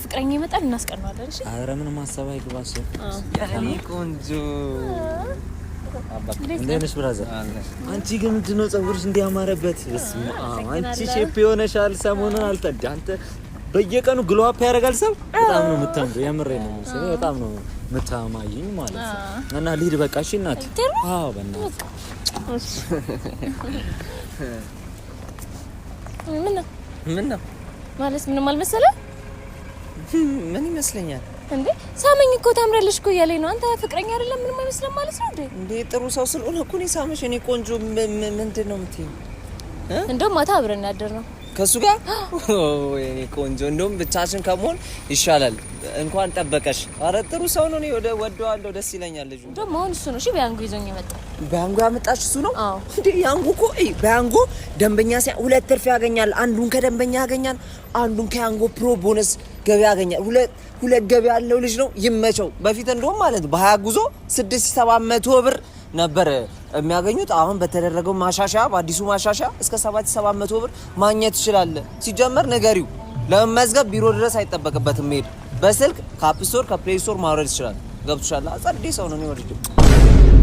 ፍቅረኛ ይመጣል እናስቀናለን እሺ አረ ምንም ሐሳብ አይግባሽ ያኔ ቆንጆ እንዴነሽ ብራዘር አንቺ ግን ምንድነው ጸጉርሽ እንዲያማረበት አንቺ ሼፕ ሆነሻል ሰሞኑን አልተዳ አንተ በየቀኑ ግሎ አፕ ያደርጋል ሰው በጣም ነው የምታምሩ የምሬን ነው ሰው በጣም ነው የምታማይኝ ማለት ነው እና ልሂድ በቃ እሺ እናት አዎ በእናትህ ምን ነው ማለት ምንም አልመሰለም ምን ይመስለኛል እንዴ ሳመኝ እኮ ታምራለሽ እኮ ያለኝ ነው አንተ ፍቅረኛ አይደለም ምንም አይመስልም ማለት ነው እንዴ ጥሩ ሰው ስለሆነ እኮ ነው ሳመሽ እኔ ቆንጆ ምንድነው የምትይኝ እንደውም ማታ አብረን ያደርነው ከሱ ጋር ወይኔ ቆንጆ እንደውም ብቻችን ከመሆን ይሻላል እንኳን ጠበቀሽ አረ ጥሩ ሰው ነው እኔ ወደዋለሁ ደስ ይለኛል ልጅ እንደውም አሁን እሱ ነው እሺ በያንጎ ይዞኝ የመጣው በያንጎ ያመጣሽ እሱ ነው እንዴ ያንጎ እኮ በያንጎ ደንበኛ ሁለት ትርፍ ያገኛል አንዱን ከደንበኛ ያገኛል አንዱን ከያንጎ ፕሮ ቦነስ ገበያ ያገኛል ሁለት ገበያ ያለው ልጅ ነው ይመቸው በፊት እንደውም ማለት በ20 ጉዞ 6700 ብር ነበር የሚያገኙት አሁን በተደረገው ማሻሻያ በአዲሱ ማሻሻያ እስከ 7700 ብር ማግኘት ይችላል ሲጀመር ነገሪው ለመመዝገብ ቢሮ ድረስ አይጠበቅበትም ሄድ በስልክ ከአፕ ስቶር ከፕሌይ ስቶር ማውረድ ይችላል ገብቶሻል አጸዴ ሰው ነው ነው